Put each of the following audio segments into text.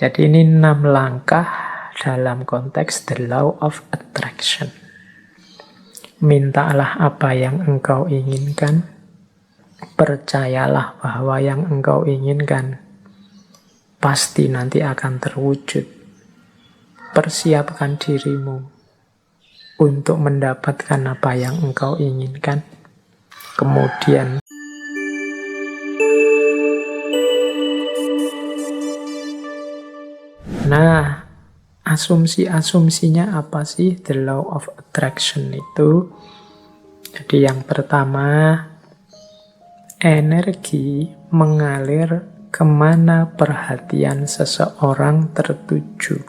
Jadi ini 6 langkah dalam konteks the law of attraction. Mintalah apa yang engkau inginkan, percayalah bahwa yang engkau inginkan pasti nanti akan terwujud. Persiapkan dirimu untuk mendapatkan apa yang engkau inginkan. Kemudian nah, asumsi-asumsinya apa sih the law of attraction itu? Jadi yang pertama, energi mengalir kemana perhatian seseorang tertuju.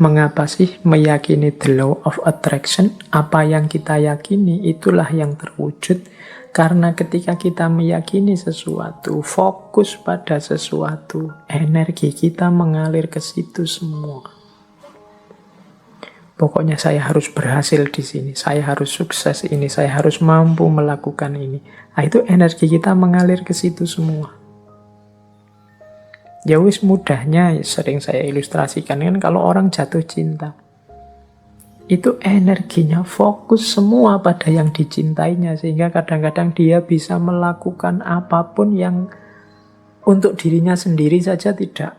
Mengapa sih meyakini the law of attraction? Apa yang kita yakini itulah yang terwujud. Karena ketika kita meyakini sesuatu, fokus pada sesuatu, energi kita mengalir ke situ semua. Pokoknya saya harus berhasil di sini, saya harus sukses ini, saya harus mampu melakukan ini. Nah, itu energi kita mengalir ke situ semua. Ya wis mudahnya, sering saya ilustrasikan kan kalau orang jatuh cinta. Itu energinya fokus semua pada yang dicintainya. Sehingga kadang-kadang dia bisa melakukan apapun yang untuk dirinya sendiri saja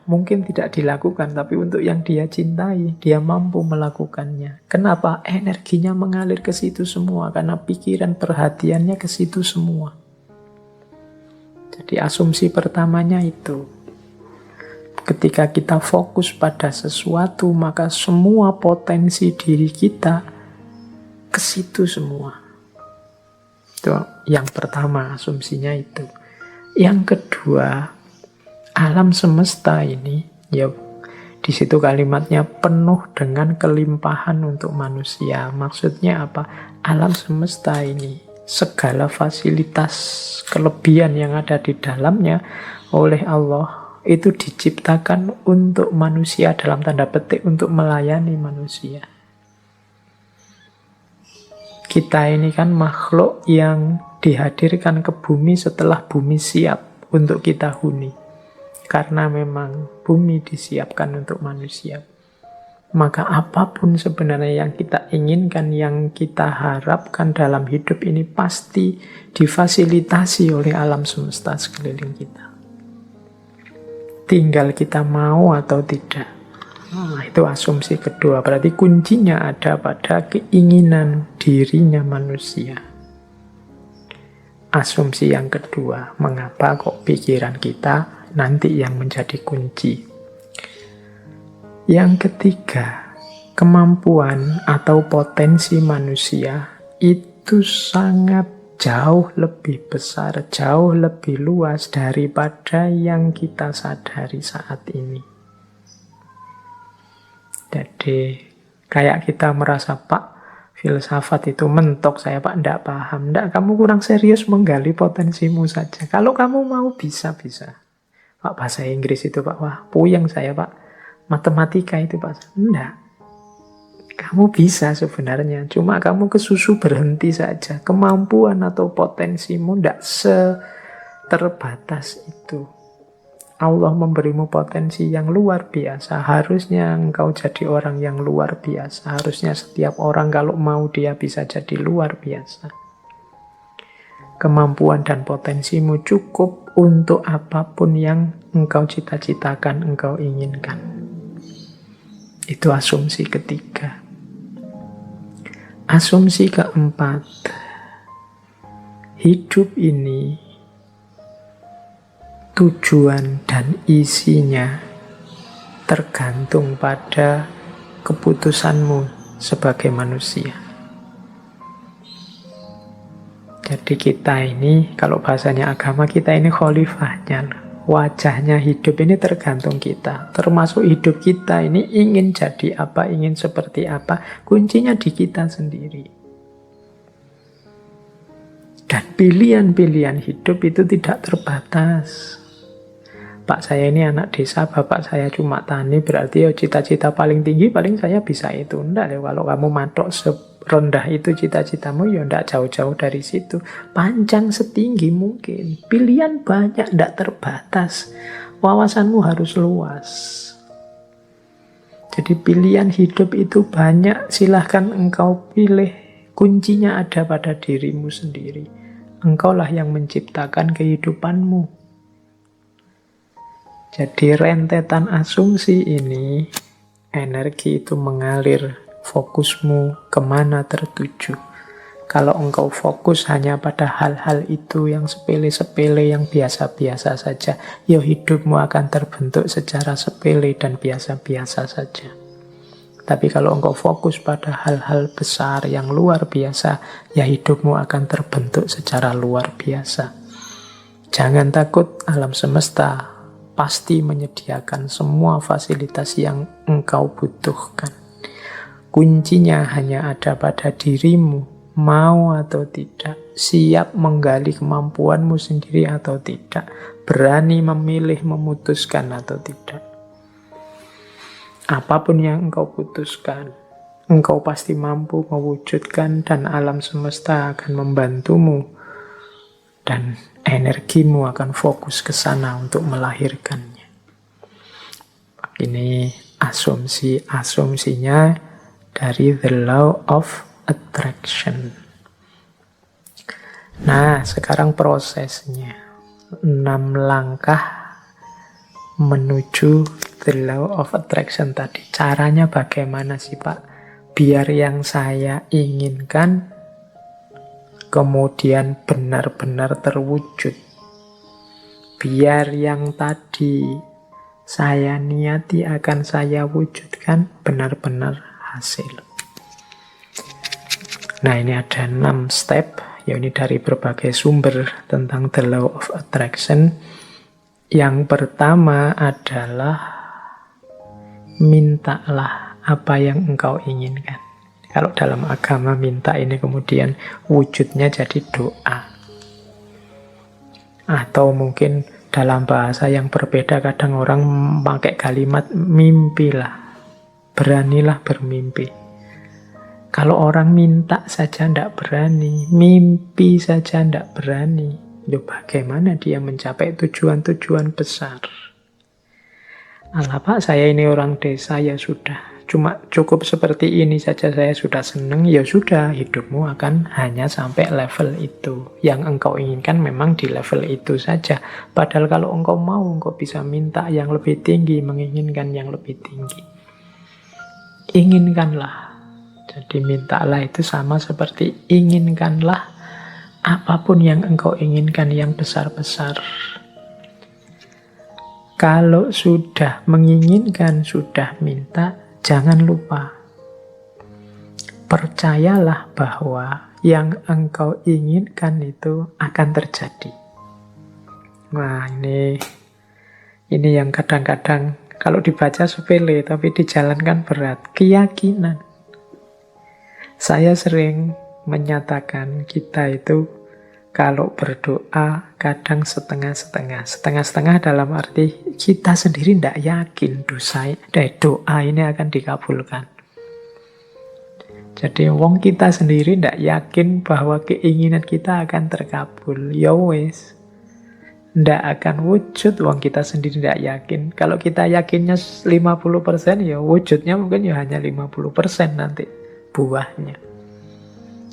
mungkin tidak dilakukan. Tapi untuk yang dia cintai, dia mampu melakukannya. Kenapa? Energinya mengalir ke situ semua. Karena pikiran perhatiannya ke situ semua. Jadi asumsi pertamanya itu. Ketika kita fokus pada sesuatu, maka semua potensi diri kita ke situ semua. Itu yang pertama, asumsinya itu. Yang kedua, alam semesta ini, ya di situ kalimatnya penuh dengan kelimpahan untuk manusia. Maksudnya apa? Alam semesta ini, segala fasilitas kelebihan yang ada di dalamnya oleh Allah itu diciptakan untuk manusia, dalam tanda petik untuk melayani manusia. Kita ini kan makhluk yang dihadirkan ke bumi setelah bumi siap untuk kita huni. Karena memang bumi disiapkan untuk manusia. Maka apapun sebenarnya yang kita inginkan, yang kita harapkan dalam hidup ini pasti difasilitasi oleh alam semesta sekeliling kita. Tinggal kita mau atau tidak. Nah, itu asumsi kedua. Berarti kuncinya ada pada keinginan dirinya manusia. Asumsi yang kedua, mengapa kok pikiran kita nanti yang menjadi kunci. Yang ketiga, kemampuan atau potensi manusia itu sangat jauh lebih besar, jauh lebih luas daripada yang kita sadari saat ini. Jadi, kayak kita merasa, Pak, filsafat itu mentok, saya Pak, enggak paham. Enggak, kamu kurang serius menggali potensimu saja. Kalau kamu mau, bisa-bisa. Pak, bahasa Inggris itu, Pak, wah, puyeng saya, Pak. Matematika itu, Pak. Enggak. Kamu bisa sebenarnya, cuma kamu kesusu berhenti saja. Kemampuan atau potensimu tidak seterbatas itu. Allah memberimu potensi yang luar biasa. Harusnya engkau jadi orang yang luar biasa. Harusnya setiap orang kalau mau dia bisa jadi luar biasa. Kemampuan dan potensimu cukup untuk apapun yang engkau cita-citakan, engkau inginkan. Itu asumsi ketiga. Asumsi keempat, hidup ini tujuan dan isinya tergantung pada keputusanmu sebagai manusia. Jadi kita ini, kalau bahasanya agama, kita ini khalifahnya. Wajahnya hidup ini tergantung kita. Termasuk hidup kita ini ingin jadi apa, ingin seperti apa. Kuncinya di kita sendiri. Dan pilihan-pilihan hidup itu tidak terbatas. Pak, saya ini anak desa, bapak saya cuma tani, berarti cita-cita paling tinggi paling saya bisa itu. Enggak ya, kalau kamu matok serendah itu cita-citamu, ya enggak jauh-jauh dari situ. Panjang setinggi mungkin. Pilihan banyak, enggak terbatas. wawasanmu harus luas. Jadi pilihan hidup itu banyak, silahkan engkau pilih. Kuncinya ada pada dirimu sendiri. Engkaulah yang menciptakan kehidupanmu. Jadi rentetan asumsi ini, energi itu mengalir, fokusmu kemana tertuju. Kalau engkau fokus hanya pada hal-hal itu yang sepele-sepele, yang biasa-biasa saja, ya hidupmu akan terbentuk secara sepele dan biasa-biasa saja. Tapi kalau engkau fokus pada hal-hal besar yang luar biasa, ya hidupmu akan terbentuk secara luar biasa. Jangan takut, alam semesta pasti menyediakan semua fasilitas yang engkau butuhkan. Kuncinya hanya ada pada dirimu, mau atau tidak, siap menggali kemampuanmu sendiri atau tidak, berani memilih, memutuskan atau tidak. Apapun yang engkau putuskan, engkau pasti mampu mewujudkan dan alam semesta akan membantumu dan energimu akan fokus ke sana untuk melahirkannya. Ini asumsinya dari The Law of Attraction. Nah, sekarang prosesnya. 6 langkah menuju The Law of Attraction tadi. Caranya bagaimana sih Pak? Biar yang saya inginkan kemudian benar-benar terwujud. Biar yang tadi saya niati akan saya wujudkan benar-benar hasil. Nah, ini ada 6 step, ya ini dari berbagai sumber tentang The Law of Attraction. Yang pertama adalah mintalah apa yang engkau inginkan. Kalau dalam agama minta ini kemudian wujudnya jadi doa. Atau mungkin dalam bahasa yang berbeda, kadang orang pakai kalimat mimpilah, beranilah bermimpi. Kalau orang minta saja tidak berani, mimpi saja tidak berani, bagaimana dia mencapai tujuan-tujuan besar? Alah Pak, saya ini orang desa, ya sudah. Cuma cukup seperti ini saja saya sudah senang, ya sudah, hidupmu akan hanya sampai level itu. Yang engkau inginkan memang di level itu saja. Padahal kalau engkau mau, engkau bisa minta yang lebih tinggi, menginginkan yang lebih tinggi. Inginkanlah. Jadi mintalah itu sama seperti inginkanlah apapun yang engkau inginkan yang besar-besar. Kalau sudah menginginkan, sudah minta, jangan lupa. Percayalah bahwa yang engkau inginkan itu akan terjadi. Nah, ini yang kadang-kadang kalau dibaca sepele, tapi dijalankan berat. Keyakinan. Saya sering menyatakan kita itu kalau berdoa kadang setengah-setengah. Setengah-setengah dalam arti kita sendiri tidak yakin doa ini akan dikabulkan. Jadi wong kita sendiri tidak yakin bahwa keinginan kita akan terkabul. Ya wes, tidak akan wujud wong kita sendiri tidak yakin. Kalau kita yakinnya 50%, ya wujudnya mungkin ya hanya 50% nanti buahnya.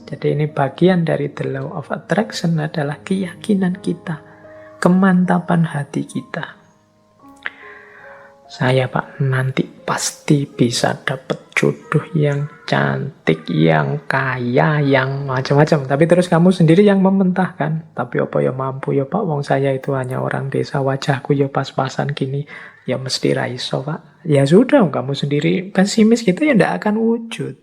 Jadi ini bagian dari The Law of Attraction adalah keyakinan kita, kemantapan hati kita. Saya Pak nanti pasti bisa dapat jodoh yang cantik, yang kaya, yang macam-macam. Tapi terus kamu sendiri yang mementahkan. Tapi apa ya mampu ya Pak, wong saya itu hanya orang desa, wajahku ya pas-pasan gini. Ya mesti raiso Pak. Ya sudah, kamu sendiri pesimis gitu ya tidak akan wujud.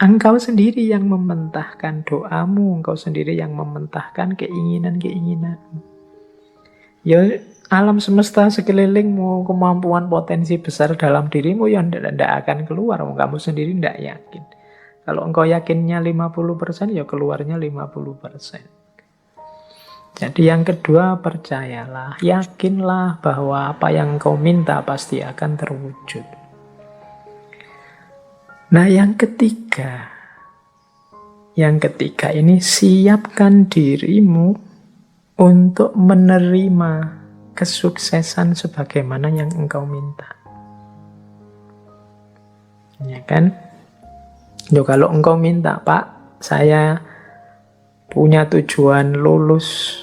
Engkau sendiri yang mementahkan doamu, engkau sendiri yang mementahkan keinginan-keinginanmu. Ya alam semesta sekelilingmu, kemampuan potensi besar dalam dirimu yang tidak akan keluar, kamu sendiri tidak yakin. Kalau engkau yakinnya 50%, ya keluarnya 50%. Jadi yang kedua, percayalah, yakinlah bahwa apa yang engkau minta pasti akan terwujud. Nah, yang ketiga ini siapkan dirimu untuk menerima kesuksesan sebagaimana yang engkau minta. Ya kan? Kalau engkau minta, Pak, saya punya tujuan lulus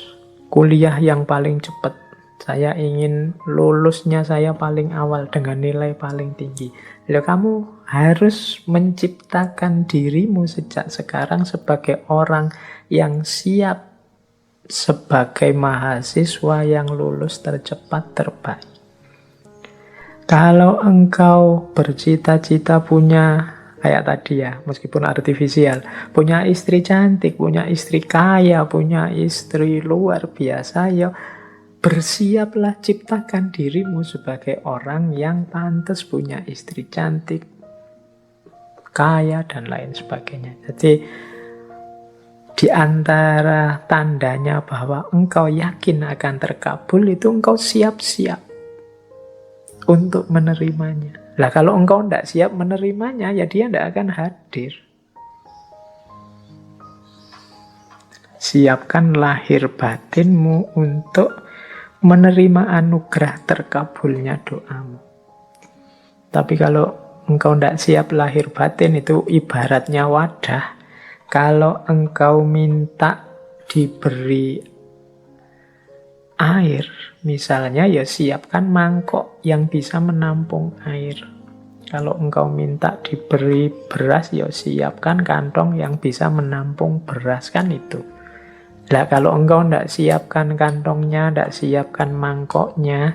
kuliah yang paling cepat. Saya ingin lulusnya saya paling awal dengan nilai paling tinggi. Kamu harus menciptakan dirimu sejak sekarang sebagai orang yang siap sebagai mahasiswa yang lulus tercepat terbaik. Kalau engkau bercita-cita punya, kayak tadi ya, meskipun artifisial, punya istri cantik, punya istri kaya, punya istri luar biasa, ya bersiaplah ciptakan dirimu sebagai orang yang pantas punya istri cantik, kaya, dan lain sebagainya. Jadi, di antara tandanya bahwa engkau yakin akan terkabul, itu engkau siap-siap untuk menerimanya. Kalau engkau tidak siap menerimanya, ya dia tidak akan hadir. Siapkan lahir batinmu untuk menerima anugerah terkabulnya doamu. Tapi kalau engkau tidak siap lahir batin, itu ibaratnya wadah. Kalau engkau minta diberi air, misalnya, ya siapkan mangkok yang bisa menampung air. Kalau engkau minta diberi beras, ya siapkan kantong yang bisa menampung beras, kan itu. Kalau engkau tidak siapkan kantongnya, tidak siapkan mangkoknya,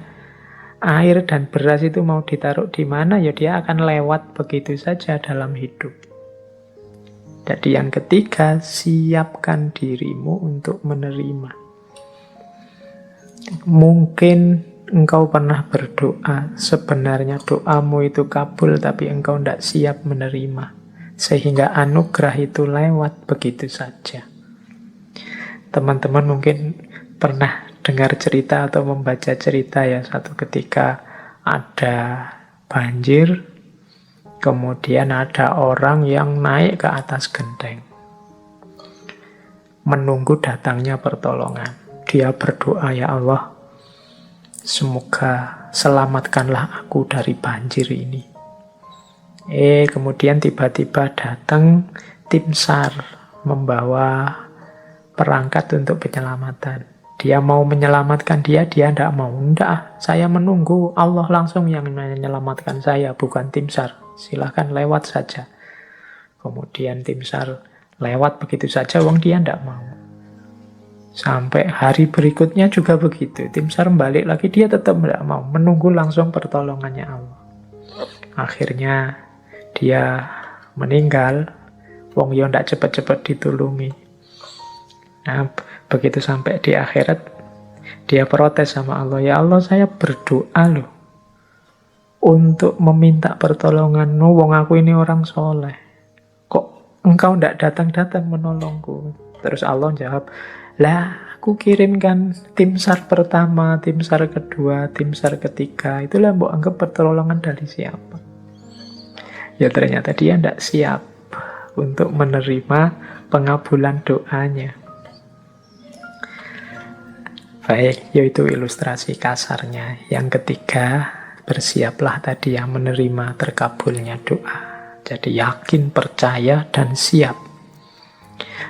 air dan beras itu mau ditaruh di mana, ya dia akan lewat begitu saja dalam hidup. Jadi yang ketiga, siapkan dirimu untuk menerima. Mungkin engkau pernah berdoa, sebenarnya doamu itu kabul, tapi engkau tidak siap menerima. Sehingga anugerah itu lewat begitu saja. Teman-teman mungkin pernah dengar cerita atau membaca cerita ya, satu ketika ada banjir, kemudian ada orang yang naik ke atas genteng, menunggu datangnya pertolongan. Dia berdoa, ya Allah, semoga selamatkanlah aku dari banjir ini. Kemudian tiba-tiba datang tim SAR membawa perangkat untuk penyelamatan. Dia mau menyelamatkan dia tidak mau. Tidak, saya menunggu Allah langsung yang menyelamatkan saya, bukan tim SAR. Silahkan lewat saja. Kemudian tim SAR lewat begitu saja, dia tidak mau. Sampai hari berikutnya juga begitu. Tim SAR balik lagi, dia tetap tidak mau. Menunggu langsung pertolongannya Allah. Akhirnya dia meninggal. Dia tidak cepat-cepat ditulungi. Nah, begitu sampai di akhirat, dia protes sama Allah. Ya Allah, saya berdoa loh untuk meminta pertolongan-Mu. Aku ini orang soleh. Kok engkau tidak datang-datang menolongku? Terus Allah jawab, aku kirimkan tim SAR pertama, tim SAR kedua, tim SAR ketiga. Itulah mbok anggap pertolongan dari siapa? Ya ternyata dia tidak siap untuk menerima pengabulan doanya. Baik, yaitu ilustrasi kasarnya. Yang ketiga, bersiaplah tadi yang menerima terkabulnya doa. Jadi yakin, percaya, dan siap.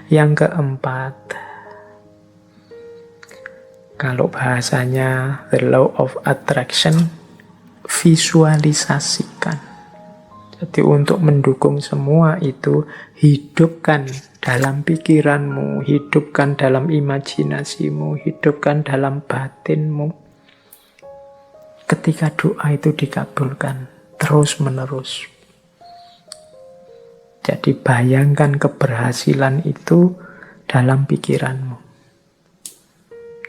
Yang keempat, kalau bahasanya the law of attraction, visualisasikan. Jadi untuk mendukung semua itu, hidupkan dalam pikiranmu, hidupkan dalam imajinasimu, hidupkan dalam batinmu. Ketika doa itu dikabulkan terus menerus. Jadi bayangkan keberhasilan itu dalam pikiranmu.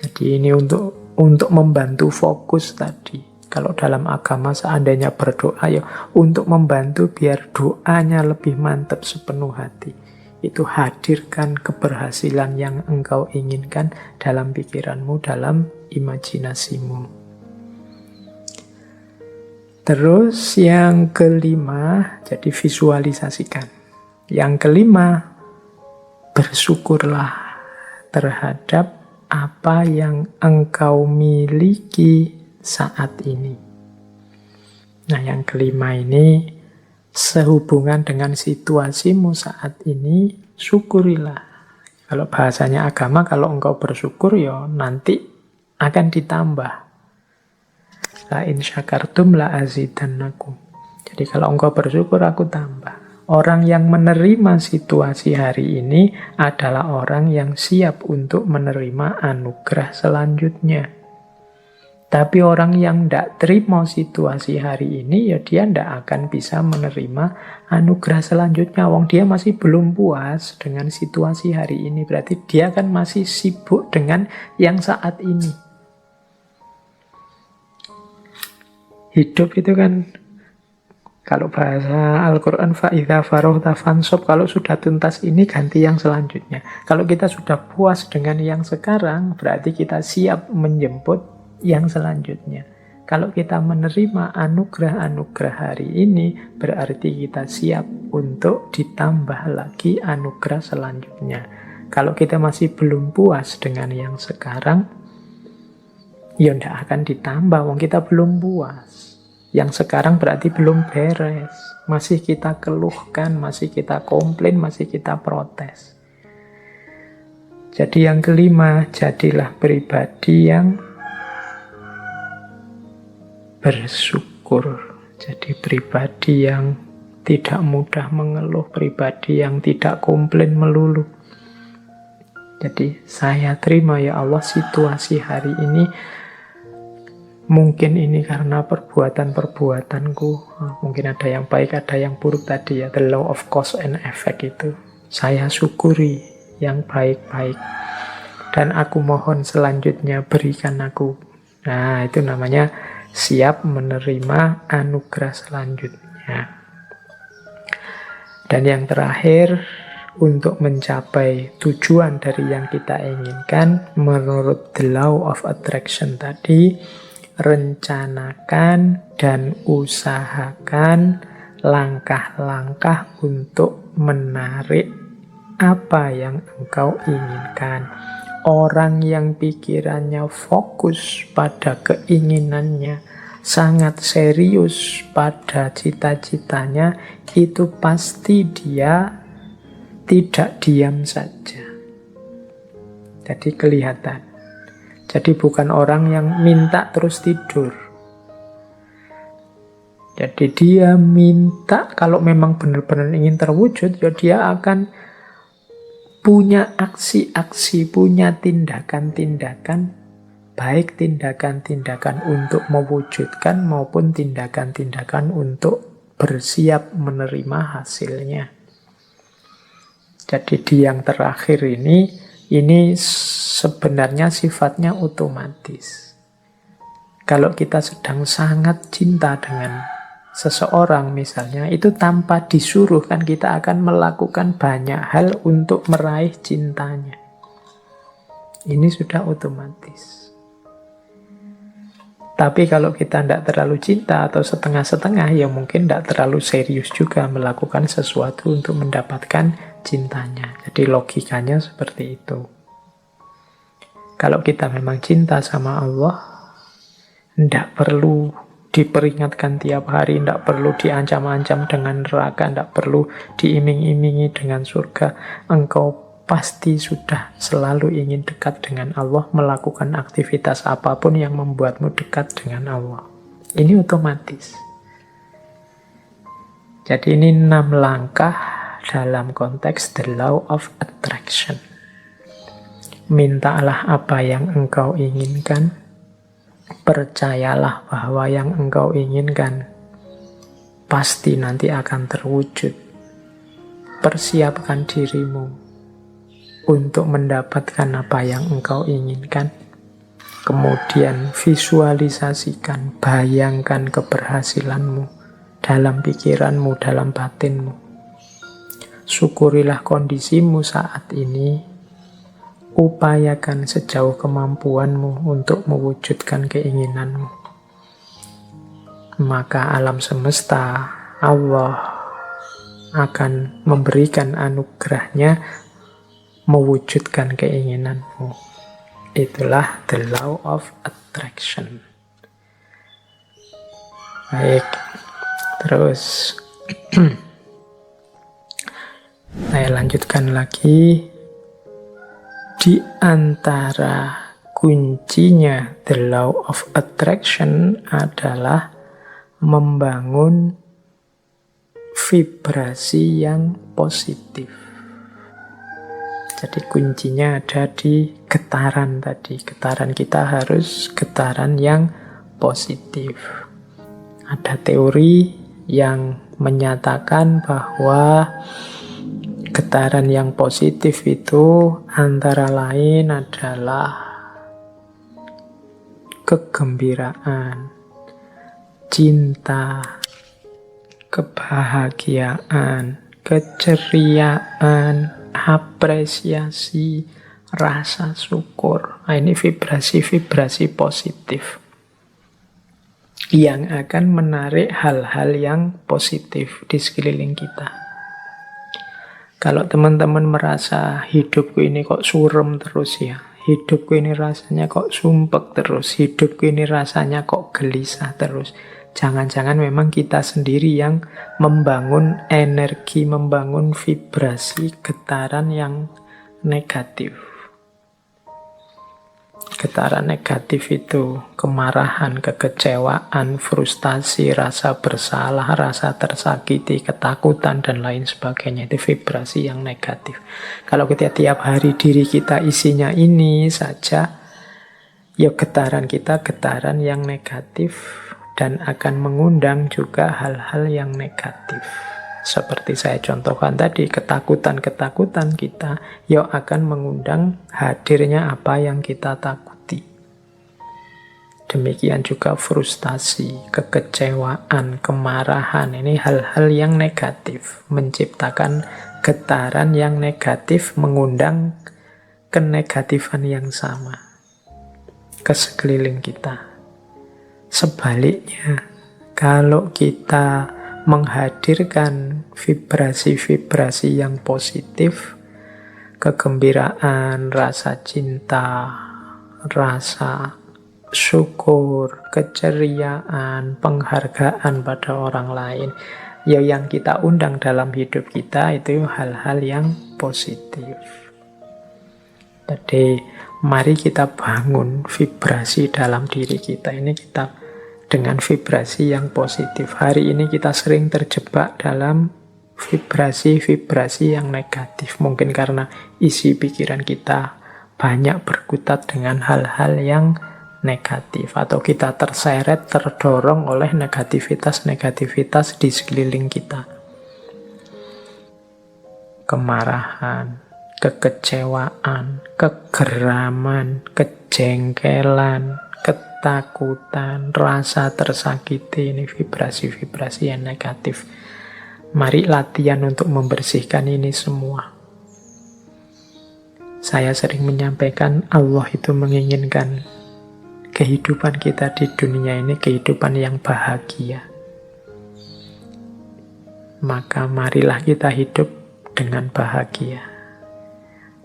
Jadi ini untuk membantu fokus tadi. Kalau dalam agama seandainya berdoa, ya untuk membantu biar doanya lebih mantap sepenuh hati. Itu hadirkan keberhasilan yang engkau inginkan dalam pikiranmu, dalam imajinasimu. Terus yang kelima, jadi visualisasikan. Yang kelima, bersyukurlah terhadap apa yang engkau miliki saat ini. Nah, yang kelima ini sehubungan dengan situasimu saat ini, syukurilah. Kalau bahasanya agama, kalau engkau bersyukur ya nanti akan ditambah. La in syakartum la azidannakum. Jadi kalau engkau bersyukur, aku tambah. Orang yang menerima situasi hari ini adalah orang yang siap untuk menerima anugerah selanjutnya. Tapi orang yang tidak terima situasi hari ini, ya dia tidak akan bisa menerima anugerah selanjutnya. Wong dia masih belum puas dengan situasi hari ini. Berarti dia kan masih sibuk dengan yang saat ini. Hidup itu kan, kalau bahasa Al-Quran, fa'idha farohta fansob, kalau sudah tuntas ini ganti yang selanjutnya. Kalau kita sudah puas dengan yang sekarang, berarti kita siap menjemput yang selanjutnya. Kalau kita menerima anugerah-anugerah hari ini, berarti kita siap untuk ditambah lagi anugerah selanjutnya. Kalau kita masih belum puas dengan yang sekarang, ya tidak akan ditambah, wong kita belum puas. Yang sekarang berarti belum beres. Masih kita keluhkan, masih kita komplain, masih kita protes. Jadi yang kelima, jadilah pribadi yang bersyukur. Jadi pribadi yang tidak mudah mengeluh, pribadi yang tidak komplain melulu. Jadi saya terima ya Allah situasi hari ini. Mungkin ini karena perbuatan-perbuatanku. Mungkin ada yang baik, ada yang buruk tadi ya. The law of cause and effect itu. Saya syukuri yang baik-baik. Dan aku mohon selanjutnya berikan aku. Nah, itu namanya siap menerima anugerah selanjutnya. Dan yang terakhir, untuk mencapai tujuan dari yang kita inginkan, menurut the law of attraction tadi, rencanakan dan usahakan langkah-langkah untuk menarik apa yang engkau inginkan. Orang yang pikirannya fokus pada keinginannya, sangat serius pada cita-citanya, itu pasti dia tidak diam saja. Jadi kelihatan. Jadi bukan orang yang minta terus tidur. Jadi dia minta, kalau memang benar-benar ingin terwujud, ya dia akan punya aksi-aksi, punya tindakan-tindakan, baik tindakan-tindakan untuk mewujudkan maupun tindakan-tindakan untuk bersiap menerima hasilnya. Jadi di yang terakhir ini sebenarnya sifatnya otomatis. Kalau kita sedang sangat cinta dengan seseorang misalnya, itu tanpa disuruh kan kita akan melakukan banyak hal untuk meraih cintanya. Ini sudah otomatis. Tapi kalau kita tidak terlalu cinta atau setengah-setengah, ya mungkin tidak terlalu serius juga melakukan sesuatu untuk mendapatkan cintanya. Jadi logikanya seperti itu. Kalau kita memang cinta sama Allah, tidak perlu diperingatkan tiap hari, tidak perlu diancam-ancam dengan neraka, tidak perlu diiming-imingi dengan surga. Engkau pasti sudah selalu ingin dekat dengan Allah, melakukan aktivitas apapun yang membuatmu dekat dengan Allah. Ini otomatis. Jadi ini 6 langkah dalam konteks the law of attraction. Mintalah apa yang engkau inginkan, percayalah bahwa yang engkau inginkan pasti nanti akan terwujud. Persiapkan dirimu untuk mendapatkan apa yang engkau inginkan. Kemudian visualisasikan, bayangkan keberhasilanmu dalam pikiranmu, dalam batinmu. Syukurilah kondisimu saat ini. Upayakan sejauh kemampuanmu untuk mewujudkan keinginanmu. Maka alam semesta, Allah akan memberikan anugerahnya mewujudkan keinginanmu. Itulah the law of attraction. Baik, terus saya lanjutkan lagi. Di antara kuncinya the law of attraction adalah membangun vibrasi yang positif. Jadi kuncinya ada di getaran tadi. Getaran kita harus getaran yang positif. Ada teori yang menyatakan bahwa getaran yang positif itu antara lain adalah kegembiraan, cinta, kebahagiaan, keceriaan, apresiasi, rasa syukur. Nah, ini vibrasi-vibrasi positif yang akan menarik hal-hal yang positif di sekeliling kita. Kalau teman-teman merasa hidupku ini kok suram terus ya, hidupku ini rasanya kok sumpek terus, hidupku ini rasanya kok gelisah terus, jangan-jangan memang kita sendiri yang membangun energi, membangun vibrasi getaran yang negatif. Getaran negatif itu kemarahan, kekecewaan, frustasi, rasa bersalah, rasa tersakiti, ketakutan, dan lain sebagainya. Itu vibrasi yang negatif. Kalau kita tiap hari diri kita isinya ini saja, ya getaran kita getaran yang negatif dan akan mengundang juga hal-hal yang negatif. Seperti saya contohkan tadi, ketakutan-ketakutan kita ya akan mengundang hadirnya apa yang kita takuti. Demikian juga frustasi, kekecewaan, kemarahan. Ini hal-hal yang negatif, menciptakan getaran yang negatif, mengundang kenegatifan yang sama ke sekeliling kita. Sebaliknya, kalau kita menghadirkan vibrasi-vibrasi yang positif, kegembiraan, rasa cinta, rasa syukur, keceriaan, penghargaan pada orang lain, ya yang kita undang dalam hidup kita itu hal-hal yang positif. Jadi mari kita bangun vibrasi dalam diri kita ini, kita dengan vibrasi yang positif. Hari ini kita sering terjebak dalam vibrasi-vibrasi yang negatif. Mungkin karena isi pikiran kita banyak berkutat dengan hal-hal yang negatif. Atau kita terseret, terdorong oleh negativitas-negativitas di sekeliling kita. Kemarahan, kekecewaan, kegeraman, kejengkelan, ketakutan, rasa tersakiti, ini vibrasi-vibrasi yang negatif. Mari latihan untuk membersihkan ini semua. Saya sering menyampaikan Allah itu menginginkan kehidupan kita di dunia ini kehidupan yang bahagia. Maka marilah kita hidup dengan bahagia.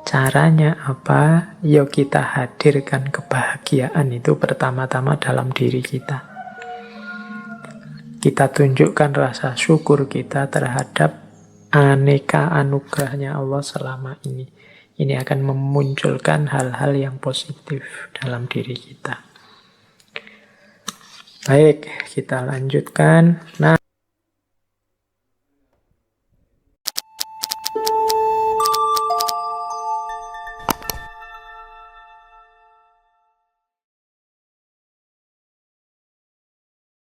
Caranya apa? Yuk kita hadirkan kebahagiaan itu pertama-tama dalam diri kita. Kita tunjukkan rasa syukur kita terhadap aneka anugerahnya Allah selama ini. Ini akan memunculkan hal-hal yang positif dalam diri kita. Baik, kita lanjutkan. Nah,